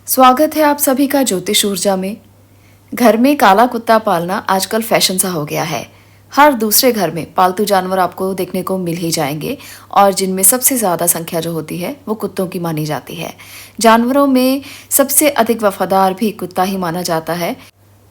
स्वागत है आप सभी का ज्योतिष ऊर्जा में। घर में काला कुत्ता पालना आजकल फैशन सा हो गया है। हर दूसरे घर में पालतू जानवर आपको देखने को मिल ही जाएंगे और जिनमें सबसे ज़्यादा संख्या जो होती है वो कुत्तों की मानी जाती है। जानवरों में सबसे अधिक वफादार भी कुत्ता ही माना जाता है।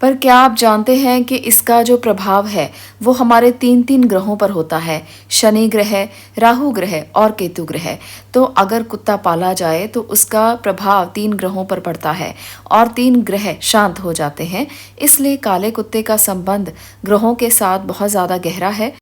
पर क्या आप जानते हैं कि इसका जो प्रभाव है वो हमारे तीन तीन ग्रहों पर होता है, शनि ग्रह, राहु ग्रह और केतु ग्रह। तो अगर कुत्ता पाला जाए तो उसका प्रभाव तीन ग्रहों पर पड़ता है और तीन ग्रह शांत हो जाते हैं। इसलिए काले कुत्ते का संबंध ग्रहों के साथ बहुत ज़्यादा गहरा है।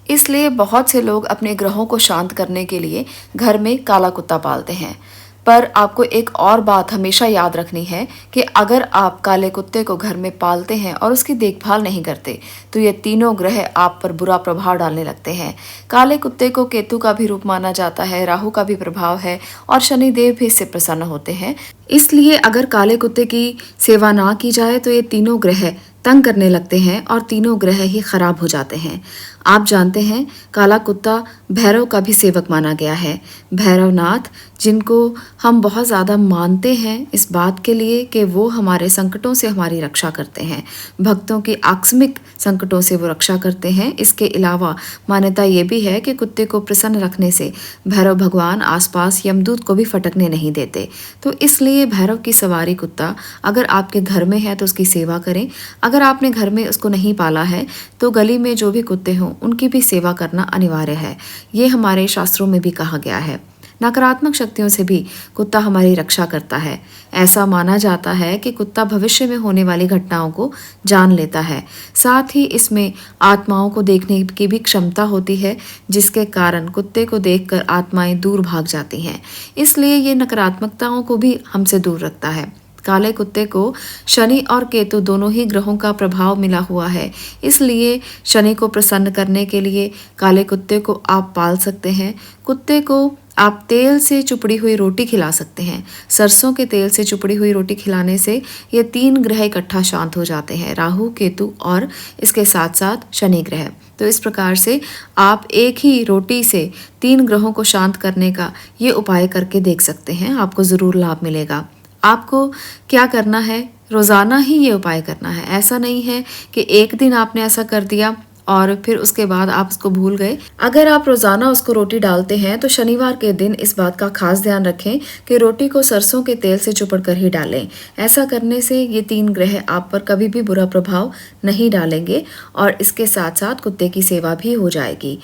इसलिए बहुत से लोग अपने ग्रहों को शांत करने के लिए घर में काला कुत्ता पालते हैं। पर आपको एक और बात हमेशा याद रखनी है कि अगर आप काले कुत्ते को घर में पालते हैं और उसकी देखभाल नहीं करते तो ये तीनों ग्रह आप पर बुरा प्रभाव डालने लगते हैं। काले कुत्ते को केतु का भी रूप माना जाता है, राहु का भी प्रभाव है और शनिदेव भी इससे प्रसन्न होते हैं। इसलिए अगर काले कुत्ते की सेवा ना की जाए तो ये तीनों ग्रह तंग करने लगते हैं और तीनों ग्रह ही खराब हो जाते हैं। आप जानते हैं काला कुत्ता भैरव का भी सेवक माना गया है। भैरवनाथ जिनको हम बहुत ज़्यादा मानते हैं इस बात के लिए कि वो हमारे संकटों से हमारी रक्षा करते हैं, भक्तों की आकस्मिक संकटों से वो रक्षा करते हैं। इसके अलावा मान्यता ये भी है कि कुत्ते को प्रसन्न रखने से भैरव भगवान आसपास यमदूत को भी फटकने नहीं देते। तो इसलिए भैरव की सवारी कुत्ता अगर आपके घर में है तो उसकी सेवा करें। अगर आपने घर में उसको नहीं पाला है तो गली में जो भी कुत्ते हों उनकी भी सेवा करना अनिवार्य है। ये हमारे शास्त्रों में भी कहा गया है। नकारात्मक शक्तियों से भी कुत्ता हमारी रक्षा करता है। ऐसा माना जाता है कि कुत्ता भविष्य में होने वाली घटनाओं को जान लेता है। साथ ही इसमें आत्माओं को देखने की भी क्षमता होती है, जिसके कारण कुत्ते को देखकर आत्माएं दूर भाग जाती हैं। इसलिए ये नकारात्मकताओं को भी हमसे दूर रखता है। काले कुत्ते को शनि और केतु दोनों ही ग्रहों का प्रभाव मिला हुआ है। इसलिए शनि को प्रसन्न करने के लिए काले कुत्ते को आप पाल सकते हैं। कुत्ते को आप तेल से चुपड़ी हुई रोटी खिला सकते हैं। सरसों के तेल से चुपड़ी हुई रोटी खिलाने से ये तीन ग्रह इकट्ठा शांत हो जाते हैं, राहु, केतु और इसके साथ साथ शनि ग्रह। तो इस प्रकार से आप एक ही रोटी से तीन ग्रहों को शांत करने का ये उपाय करके देख सकते हैं। आपको ज़रूर लाभ मिलेगा। आपको क्या करना है, रोज़ाना ही ये उपाय करना है। ऐसा नहीं है कि एक दिन आपने ऐसा कर दिया और फिर उसके बाद आप उसको भूल गए। अगर आप रोज़ाना उसको रोटी डालते हैं तो शनिवार के दिन इस बात का खास ध्यान रखें कि रोटी को सरसों के तेल से चुपड़ कर ही डालें। ऐसा करने से ये तीन ग्रह आप पर कभी भी बुरा प्रभाव नहीं डालेंगे और इसके साथ साथ कुत्ते की सेवा भी हो जाएगी।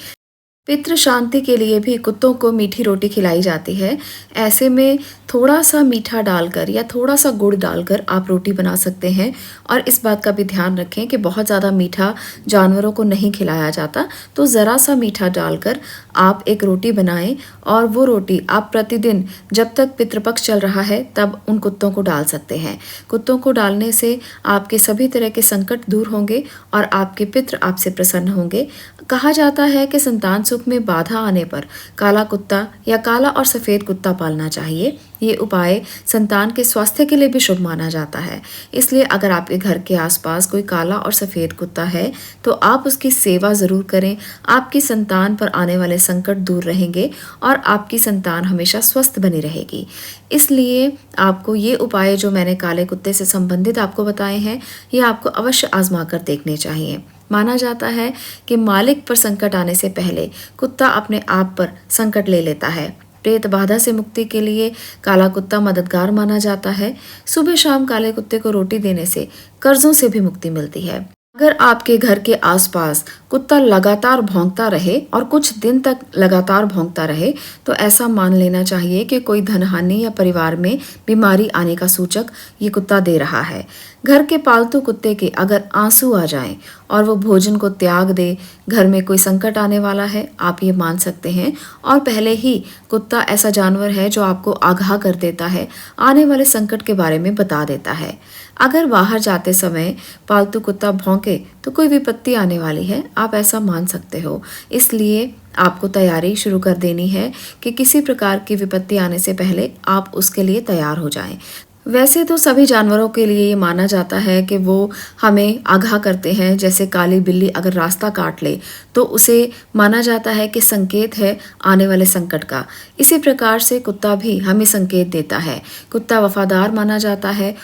पितृ शांति के लिए भी कुत्तों को मीठी रोटी खिलाई जाती है। ऐसे में थोड़ा सा मीठा डालकर या थोड़ा सा गुड़ डालकर आप रोटी बना सकते हैं और इस बात का भी ध्यान रखें कि बहुत ज़्यादा मीठा जानवरों को नहीं खिलाया जाता। तो ज़रा सा मीठा डालकर आप एक रोटी बनाएं और वो रोटी आप प्रतिदिन जब तक पितृपक्ष चल रहा है तब उन कुत्तों को डाल सकते हैं। कुत्तों को डालने से आपके सभी तरह के संकट दूर होंगे और आपके पितृ आपसे प्रसन्न होंगे। कहा जाता है कि संतान सुख में बाधा आने पर काला कुत्ता या काला और सफ़ेद कुत्ता पालना चाहिए। ये उपाय संतान के स्वास्थ्य के लिए भी शुभ माना जाता है। इसलिए अगर आपके घर के आसपास कोई काला और सफ़ेद कुत्ता है तो आप उसकी सेवा ज़रूर करें। आपकी संतान पर आने वाले संकट दूर रहेंगे और आपकी संतान हमेशा स्वस्थ बनी रहेगी। इसलिए आपको ये उपाय जो मैंने काले कुत्ते से संबंधित आपको बताए हैं ये आपको अवश्य आजमा कर देखने चाहिए। माना जाता है कि मालिक पर संकट आने से पहले कुत्ता अपने आप पर संकट ले लेता है। प्रेत बाधा से मुक्ति के लिए काला कुत्ता मददगार माना जाता है। सुबह शाम काले कुत्ते को रोटी देने से कर्जों से भी मुक्ति मिलती है। अगर आपके घर के आसपास कुत्ता लगातार भौंकता रहे और कुछ दिन तक लगातार भौंकता रहे तो ऐसा मान लेना चाहिए कि कोई धनहानि या परिवार में बीमारी आने का सूचक ये कुत्ता दे रहा है। घर के पालतू कुत्ते के अगर आंसू आ जाएं और वो भोजन को त्याग दे, घर में कोई संकट आने वाला है, आप ये मान सकते हैं। और पहले ही कुत्ता ऐसा जानवर है जो आपको आगाह कर देता है, आने वाले संकट के बारे में बता देता है। अगर बाहर जाते समय पालतू कुत्ता भौंके तो कोई विपत्ति आने वाली है, आप ऐसा मान सकते हो। इसलिए आपको तैयारी शुरू कर देनी है कि किसी प्रकार की विपत्ति आने से पहले आप उसके लिए तैयार हो जाएं। वैसे तो सभी जानवरों के लिए ये माना जाता है कि वो हमें आगाह करते हैं। जैसे काली बिल्ली अगर रास्ता काट ले तो उसे माना जाता है कि संकेत है आने वाले संकट का। इसी प्रकार से कुत्ता भी हमें संकेत देता है। कुत्ता वफादार माना जाता है,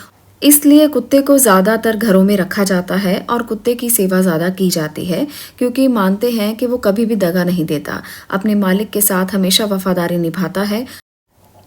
इसलिए कुत्ते को ज़्यादातर घरों में रखा जाता है और कुत्ते की सेवा ज़्यादा की जाती है, क्योंकि मानते हैं कि वो कभी भी दगा नहीं देता, अपने मालिक के साथ हमेशा वफादारी निभाता है।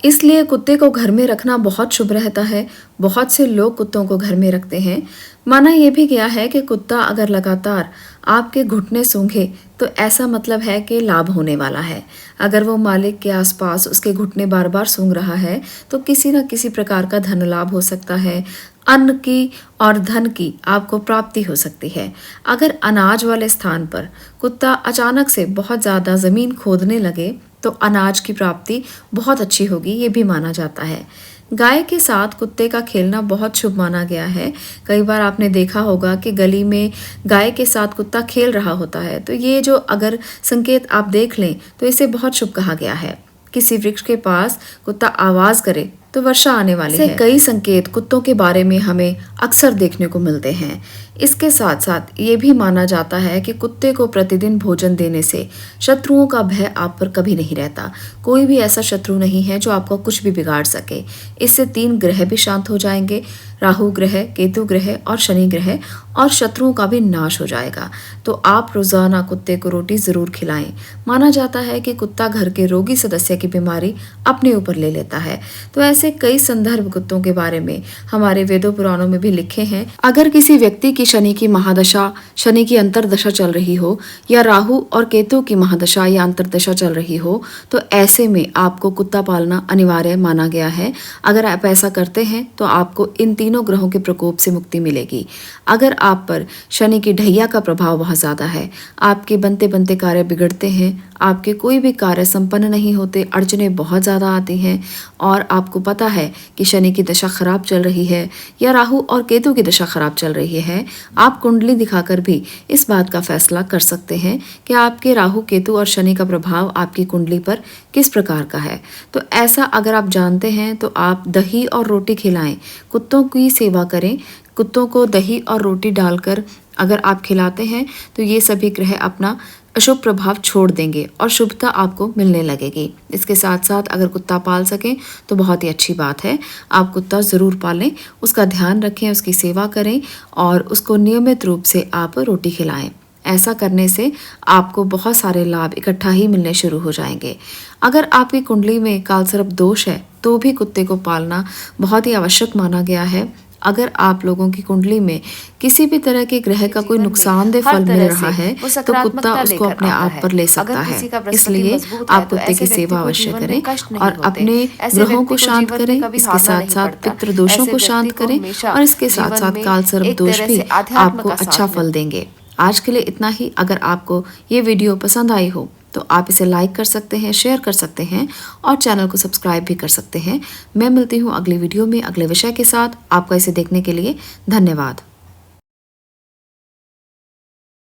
इसलिए कुत्ते को घर में रखना बहुत शुभ रहता है। बहुत से लोग कुत्तों को घर में रखते हैं। माना यह भी गया है कि कुत्ता अगर लगातार आपके घुटने सूंघे तो ऐसा मतलब है कि लाभ होने वाला है। अगर वो मालिक के आसपास उसके घुटने बार बार सूंघ रहा है तो किसी न किसी प्रकार का धन लाभ हो सकता है, अन्न की और धन की आपको प्राप्ति हो सकती है। अगर अनाज वाले स्थान पर कुत्ता अचानक से बहुत ज़्यादा ज़मीन खोदने लगे तो अनाज की प्राप्ति बहुत अच्छी होगी, ये भी माना जाता है। गाय के साथ कुत्ते का खेलना बहुत शुभ माना गया है। कई बार आपने देखा होगा कि गली में गाय के साथ कुत्ता खेल रहा होता है, तो ये जो अगर संकेत आप देख लें तो इसे बहुत शुभ कहा गया है। किसी वृक्ष के पास कुत्ता आवाज करे तो वर्षा आने वाली है। कई संकेत कुत्तों के बारे में हमें अक्सर देखने को मिलते हैं। इसके साथ साथ ये भी माना जाता है कि कुत्ते को प्रतिदिन भोजन देने से शत्रुओं का भय आप पर कभी नहीं रहता। कोई भी ऐसा शत्रु नहीं है जो आपको कुछ भी बिगाड़ सके। इससे 3 ग्रह भी शांत हो जाएंगे, राहु ग्रह, केतु ग्रह और शनि ग्रह, और शत्रुओं का भी नाश हो जाएगा। तो आप रोजाना कुत्ते को रोटी जरूर खिलाएं। माना जाता है कि कुत्ता घर के रोगी सदस्य की बीमारी अपने ऊपर ले लेता है। तो ऐसे कई संदर्भ कुत्तों के बारे में हमारे वेदों पुराणों में भी लिखे हैं। अगर किसी व्यक्ति की शनि की महादशा, शनि की अंतर्दशा चल रही हो, या राहु और केतु की महादशा या अंतर्दशा चल रही हो, तो ऐसे में आपको कुत्ता पालना अनिवार्य माना गया है। अगर आप ऐसा करते हैं तो आपको इन तीनों ग्रहों के प्रकोप से मुक्ति मिलेगी। अगर आप पर शनि की ढैया का प्रभाव बहुत ज्यादा है, आपके बनते बनते कार्य बिगड़ते हैं, आपके कोई भी कार्य संपन्न नहीं होते, अड़चनें बहुत ज़्यादा आती हैं, और आपको पता है कि शनि की दशा खराब चल रही है या राहु और केतु की दशा खराब चल रही है, आप कुंडली दिखाकर भी इस बात का फैसला कर सकते हैं कि आपके राहु, केतु और शनि का प्रभाव आपकी कुंडली पर किस प्रकार का है। तो ऐसा अगर आप जानते हैं तो आप दही और रोटी खिलाएं, कुत्तों की सेवा करें। कुत्तों को दही और रोटी डालकर अगर आप खिलाते हैं तो ये सभी ग्रह अपना अशुभ प्रभाव छोड़ देंगे और शुभता आपको मिलने लगेगी। इसके साथ साथ अगर कुत्ता पाल सकें तो बहुत ही अच्छी बात है। आप कुत्ता ज़रूर पालें, उसका ध्यान रखें, उसकी सेवा करें और उसको नियमित रूप से आप रोटी खिलाएं। ऐसा करने से आपको बहुत सारे लाभ इकट्ठा ही मिलने शुरू हो जाएंगे। अगर आपकी कुंडली में कालसर्प दोष है तो भी कुत्ते को पालना बहुत ही आवश्यक माना गया है। अगर आप लोगों की कुंडली में किसी भी तरह के ग्रह का कोई नुकसानदेह फल मिल रहा है तो कुत्ता उसको अपने आप पर ले सकता है। इसलिए आप कुत्ते की सेवा अवश्य करें और अपने ग्रहों को शांत करें, इसके साथ साथ पितृ दोषों को शांत करें, और इसके साथ साथ कालसर्प दोष भी आपको अच्छा फल देंगे। आज के लिए इतना ही। अगर आपको ये वीडियो पसंद आई हो तो आप इसे लाइक कर सकते हैं, शेयर कर सकते हैं और चैनल को सब्सक्राइब भी कर सकते हैं। मैं मिलती हूँ अगली वीडियो में अगले विषय के साथ। आपका इसे देखने के लिए धन्यवाद।